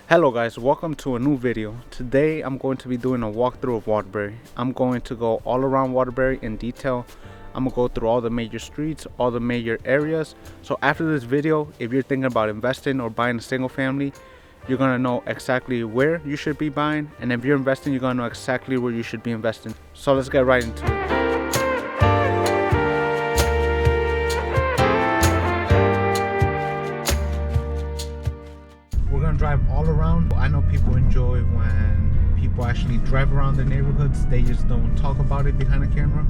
Hello guys, welcome to a new video. Today I'm going to be doing a walkthrough of Waterbury. I'm going to go all around Waterbury in detail. I'm gonna go through all the major streets, all the major areas. So after this video, if you're thinking about investing or buying a single family, you're gonna know exactly where you should be buying, and if you're investing, you're gonna know exactly where you should be investing. So let's get right into it. We're gonna drive all around. I know people enjoy when people actually drive around the neighborhoods. They just don't talk about it behind the camera.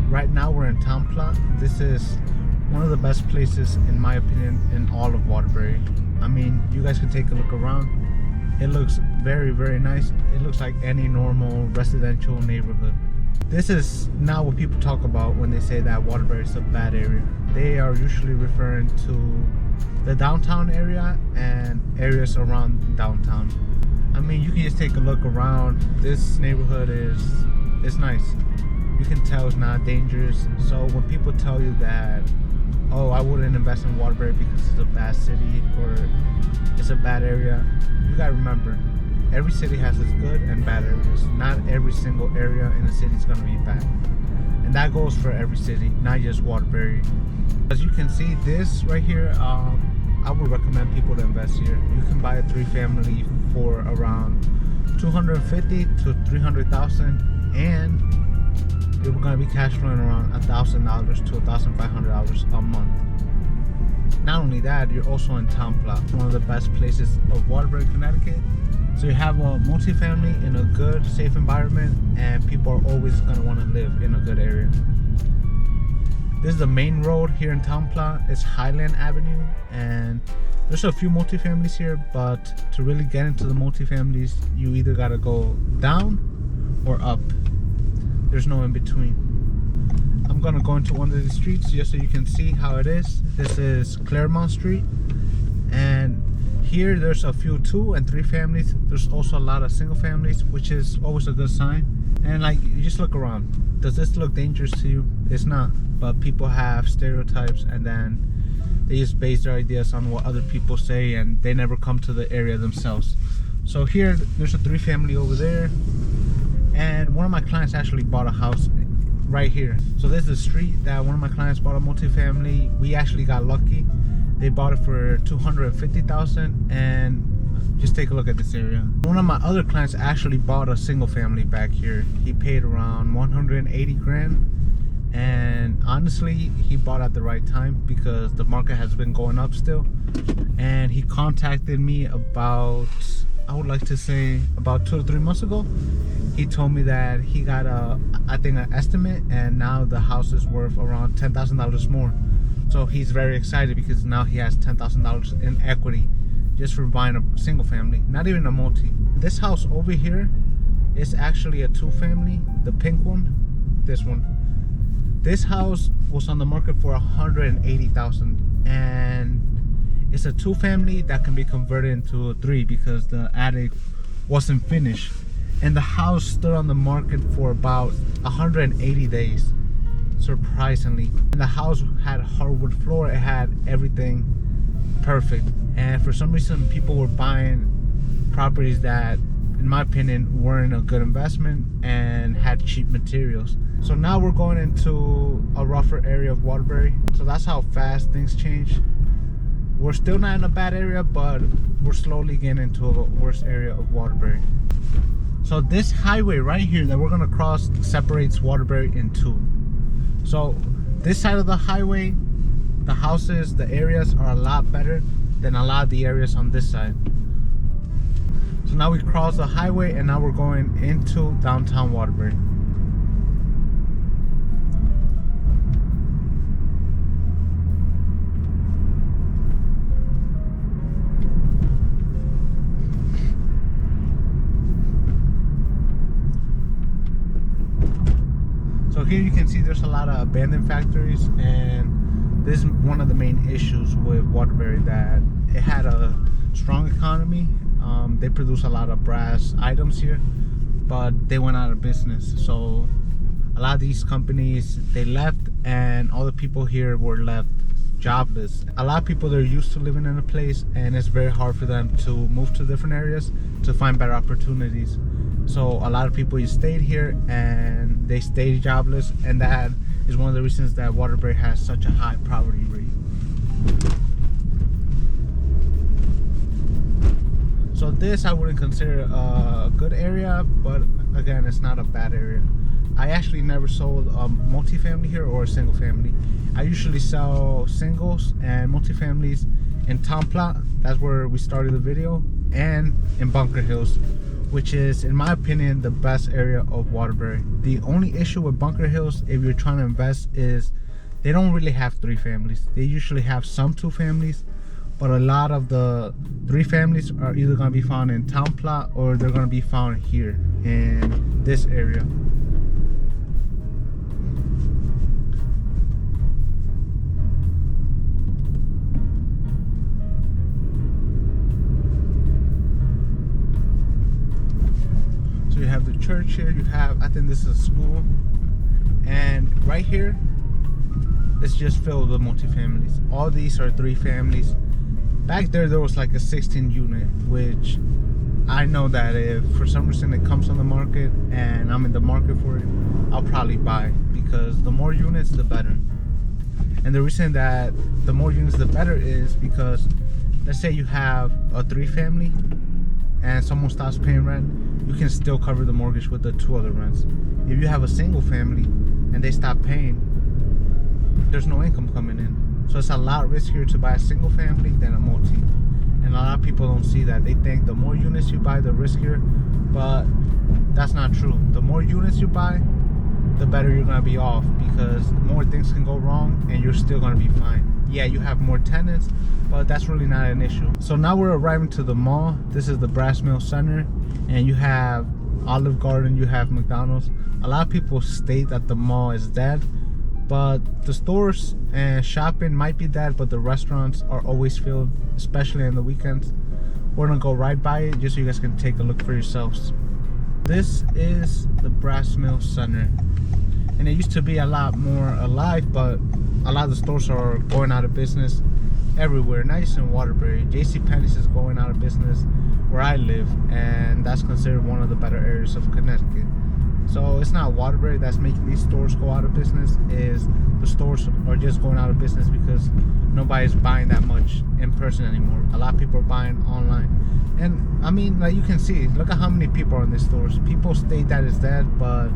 Right now we're in Town Plot. This is one of the best places, in my opinion, in all of Waterbury. I mean, you guys can take a look around. It looks very, very nice. It looks like any normal residential neighborhood. This is not what people talk about when they say that Waterbury is a bad area. They are usually referring to the downtown area and areas around downtown. I mean, you can just take a look around. This neighborhood is nice. You can tell it's not dangerous. So when people tell you that, oh, I wouldn't invest in Waterbury because it's a bad city or it's a bad area, you gotta remember, every city has its good and bad areas. Not every single area in a city is gonna be bad. And that goes for every city, not just Waterbury. As you can see, this right here, I would recommend people to invest here. You can buy a 3-family for around $250,000 to $300,000, and you're gonna be cash flowing around $1,000 to $1,500 a month. Not only that, you're also in Town Plot, one of the best places of Waterbury, Connecticut. So you have a multifamily in a good, safe environment, and people are always gonna want to live in a good area. This is the main road here in Town Plot. It's Highland Avenue, and there's a few multifamilies here, but to really get into the multifamilies, you either gotta go down or up. There's no in between. I'm gonna go into one of the streets just so you can see how it is. This is Claremont Street, and here there's a few 2 and 3 families. There's also a lot of single families, which is always a good sign. And like, you just look around. Does this look dangerous to you? It's not, but people have stereotypes, and then they just base their ideas on what other people say, and they never come to the area themselves. So here there's a 3-family over there, and one of my clients actually bought a house right here. So this is the street that one of my clients bought a multifamily. We actually got lucky. They bought it for $250,000, and just take a look at this area. One of my other clients actually bought a single family back here. He paid around 180 grand, and honestly, he bought at the right time because the market has been going up still. And he contacted me about, I would like to say, about 2 to 3 months ago. He told me that he got I think an estimate, and now the house is worth around $10,000 more. So he's very excited because now he has $10,000 in equity just for buying a single family, not even a multi. This house over here is actually a 2-family, the pink one, this one. This house was on the market for $180,000, and it's a 2-family that can be converted into a 3 because the attic wasn't finished. And the house stood on the market for about 180 days, surprisingly. And the house had hardwood floor, it had everything perfect. And for some reason, people were buying properties that, in my opinion, weren't a good investment and had cheap materials. So now we're going into a rougher area of Waterbury. So that's how fast things change. We're still not in a bad area, but we're slowly getting into a worse area of Waterbury. So this highway right here that we're gonna cross separates Waterbury in 2. So this side of the highway, the houses, the areas are a lot better than a lot of the areas on this side. So now we cross the highway, and now we're going into downtown Waterbury. So here you can see there's a lot of abandoned factories, and this is one of the main issues with Waterbury, that it had a strong economy. They produce a lot of brass items here, but they went out of business. So a lot of these companies, they left, and all the people here were left jobless. A lot of people, they're used to living in a place, and it's very hard for them to move to different areas to find better opportunities. So a lot of people just stayed here and they stayed jobless, and that is one of the reasons that Waterbury has such a high poverty rate. So this I wouldn't consider a good area, but again, it's not a bad area. I actually never sold a multifamily here or a single family. I usually sell singles and multifamilies in Town Plot. That's where we started the video, and in Bunker Hills, which is, in my opinion, the best area of Waterbury. The only issue with Bunker Hills, if you're trying to invest, is they don't really have 3 families. They usually have some 2 families, but a lot of the 3 families are either going to be found in Town Plot or they're going to be found here in this area. So you have the church here, you have, I think this is a school, and right here it's just filled with multifamilies. All these are 3 families. Back there was like a 16 unit, which I know that if for some reason it comes on the market and I'm in the market for it, I'll probably buy, because the more units the better. And the reason that the more units the better is because, let's say you have a 3 family and someone stops paying rent, you can still cover the mortgage with the 2 other rents. If you have a single family and they stop paying, there's no income coming in. So it's a lot riskier to buy a single family than a multi. And a lot of people don't see that. They think the more units you buy, the riskier, but that's not true. The more units you buy, the better you're gonna be off, because more things can go wrong and you're still gonna be fine. Yeah, you have more tenants, but that's really not an issue. So now we're arriving to the mall. This is the Brass Mill Center, and you have Olive Garden, you have McDonald's. A lot of people state that the mall is dead, but the stores and shopping might be dead, but the restaurants are always filled, especially on the weekends. We're gonna go right by it just so you guys can take a look for yourselves. This is the Brass Mill Center, and it used to be a lot more alive, but a lot of the stores are going out of business everywhere. Not just in Waterbury. JCPenney's is going out of business where I live, and that's considered one of the better areas of Connecticut. So it's not Waterbury that's making these stores go out of business, is the stores are just going out of business because nobody's buying that much in person anymore. A lot of people are buying online. And I mean, like you can see, look at how many people are in these stores. People state that it's dead, but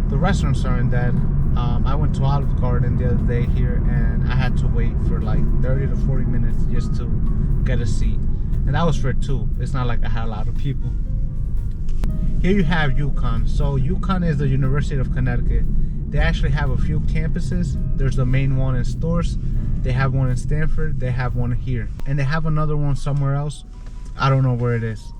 the restaurants aren't dead. I went to Olive Garden the other day here, and I had to wait for like 30 to 40 minutes just to get a seat. And that was for 2. It's not like I had a lot of people. Here you have UConn. So UConn is the University of Connecticut. They actually have a few campuses. There's the main one in Stores. They have one in Stanford. They have one here. And they have another one somewhere else. I don't know where it is.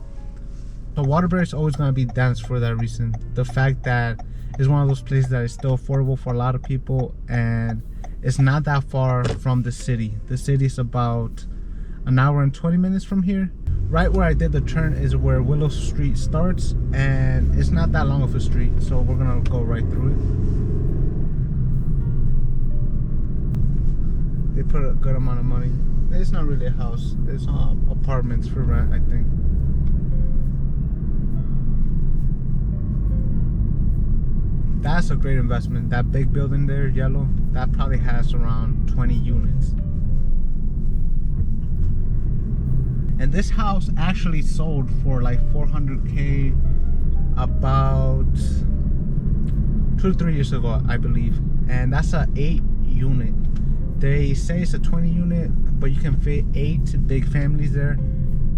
So Waterbury is always going to be dense for that reason. The fact that it's one of those places that is still affordable for a lot of people, and it's not that far from the city. The city is about an hour and 20 minutes from here. Right where I did the turn is where Willow Street starts, and it's not that long of a street, so we're gonna go right through it. They put a good amount of money. It's not really a house, it's apartments for rent, I think. That's a great investment. That big building there, yellow, that probably has around 20 units. And this house actually sold for like $400K about 2 to 3 years ago, I believe. And that's a 8 unit. They say it's a 20 unit, but you can fit 8 big families there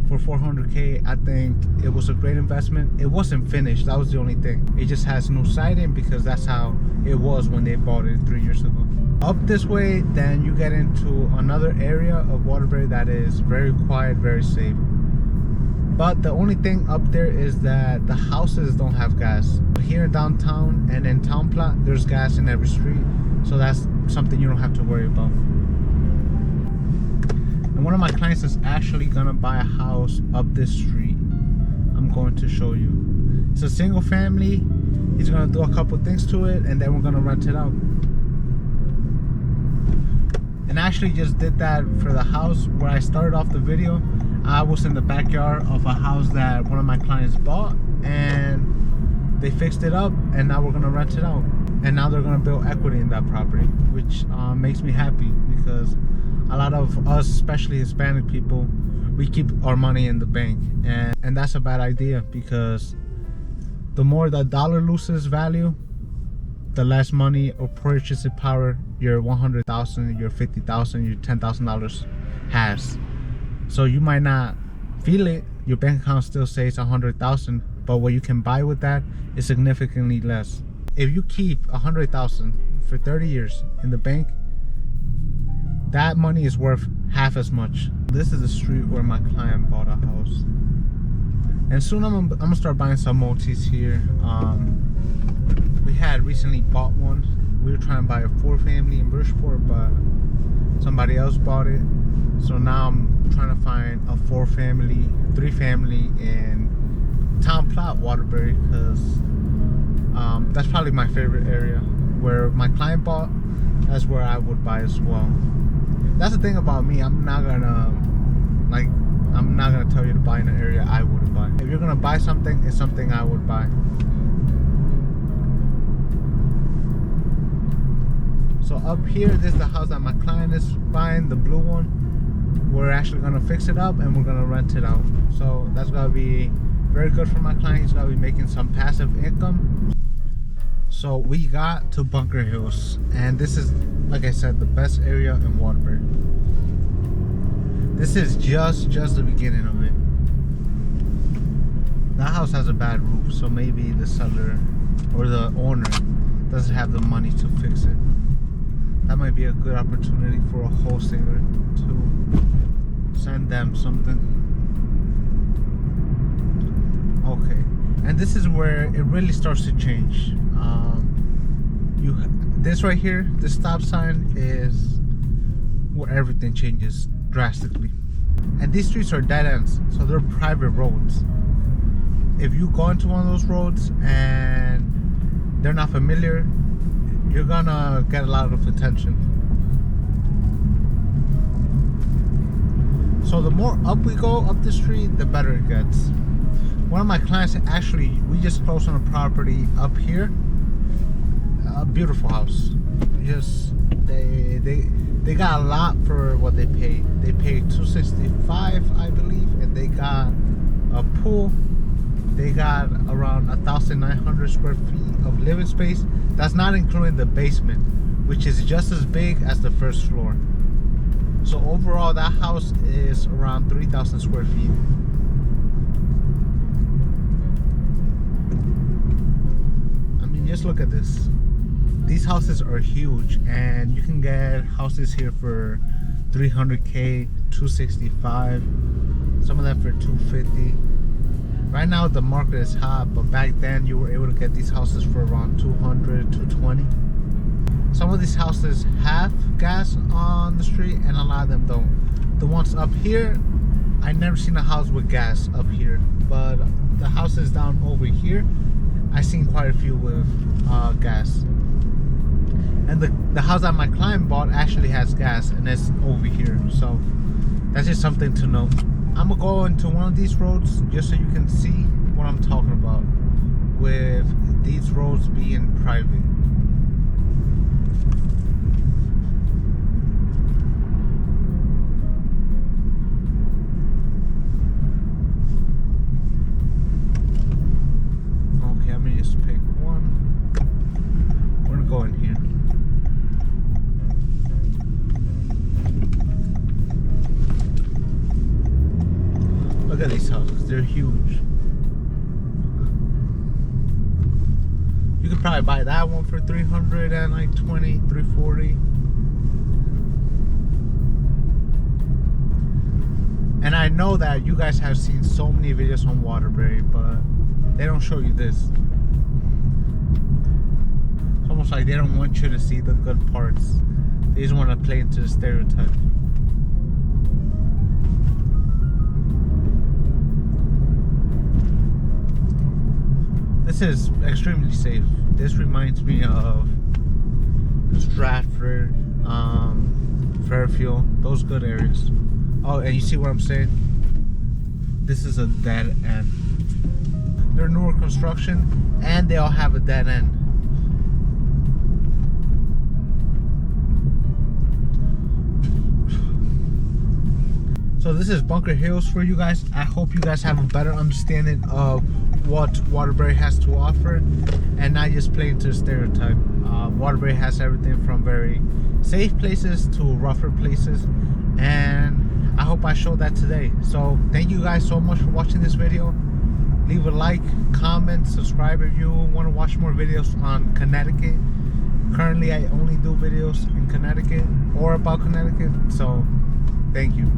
for $400K. I think it was a great investment. It wasn't finished, that was the only thing. It just has new siding because that's how it was when they bought it 3 years ago. Up this way, then you get into another area of Waterbury that is very quiet, very safe. But the only thing up there is that the houses don't have gas. Here in downtown and in Town Plot, there's gas in every street, so that's something you don't have to worry about. And one of my clients is actually gonna buy a house up this street. I'm going to show you. It's a single family. He's gonna do a couple things to it, and then we're gonna rent it out. And I actually just did that for the house where I started off the video. I was in the backyard of a house that one of my clients bought, and they fixed it up, and now we're gonna rent it out. And now they're gonna build equity in that property, which makes me happy, because a lot of us, especially Hispanic people, we keep our money in the bank, and that's a bad idea, because the more the dollar loses value, the less money or purchasing power your $100,000, your $50,000, your $10,000 has. So you might not feel it. Your bank account still says $100,000, but what you can buy with that is significantly less. If you keep $100,000 for 30 years in the bank, that money is worth half as much. This is the street where my client bought a house, and soon I'm gonna start buying some multis here. We had recently bought one. We were trying to buy a 4-family in Bridgeport, but somebody else bought it. So now I'm trying to find a 4-family, 3-family in Town Plot, Waterbury, because that's probably my favorite area. Where my client bought, that's where I would buy as well. That's the thing about me. I'm not gonna tell you to buy in an area I wouldn't buy. If you're gonna buy something, it's something I would buy. So up here, this is the house that my client is buying, the blue one. We're actually gonna fix it up and we're gonna rent it out. So that's gonna be very good for my client. He's gonna be making some passive income. So we got to Bunker Hills, and this is, like I said, the best area in Waterbury. This is just the beginning of it. That house has a bad roof, so maybe the seller or the owner doesn't have the money to fix it. That might be a good opportunity for a wholesaler to send them something. Okay, and this is where it really starts to change. This right here, this stop sign, is where everything changes drastically. And these streets are dead ends, so they're private roads. If you go into one of those roads and they're not familiar, you're gonna get a lot of attention. So the more up we go up the street, the better it gets. One of my clients, actually, we just closed on a property up here. A beautiful house. Just they got a lot for what they paid. They paid $265, I believe, and they got a pool. They got around 1,900 square feet of living space. That's not including the basement, which is just as big as the first floor. So overall, that house is around 3,000 square feet. I mean, just look at this. These houses are huge, and you can get houses here for $300K, $265, some of them for $250. Right now the market is hot, but back then you were able to get these houses for around $200, $220. Some of these houses have gas on the street, and a lot of them don't. The ones up here, I never seen a house with gas up here, but the houses down over here, I seen quite a few with gas. And the house that my client bought actually has gas, and it's over here. So that's just something to know. I'm gonna go into one of these roads just so you can see what I'm talking about with these roads being private. Okay, let me just pick one. We're gonna go in here. Look at these houses, they're huge. You could probably buy that one for $320, $340. And I know that you guys have seen so many videos on Waterbury, but they don't show you this. It's almost like they don't want you to see the good parts. They just want to play into the stereotype. This is extremely safe. This reminds me of Stratford, Fairfield, those good areas. Oh, and you see what I'm saying? This is a dead end. They're newer construction and they all have a dead end. So this is Bunker Hills for you guys. I hope you guys have a better understanding of what Waterbury has to offer and not just play into the stereotype. Waterbury has everything from very safe places to rougher places, and I hope I showed that today. So thank you guys so much for watching this video. Leave a like, comment, subscribe if you want to watch more videos on Connecticut. Currently I only do videos in Connecticut or about Connecticut, so thank you.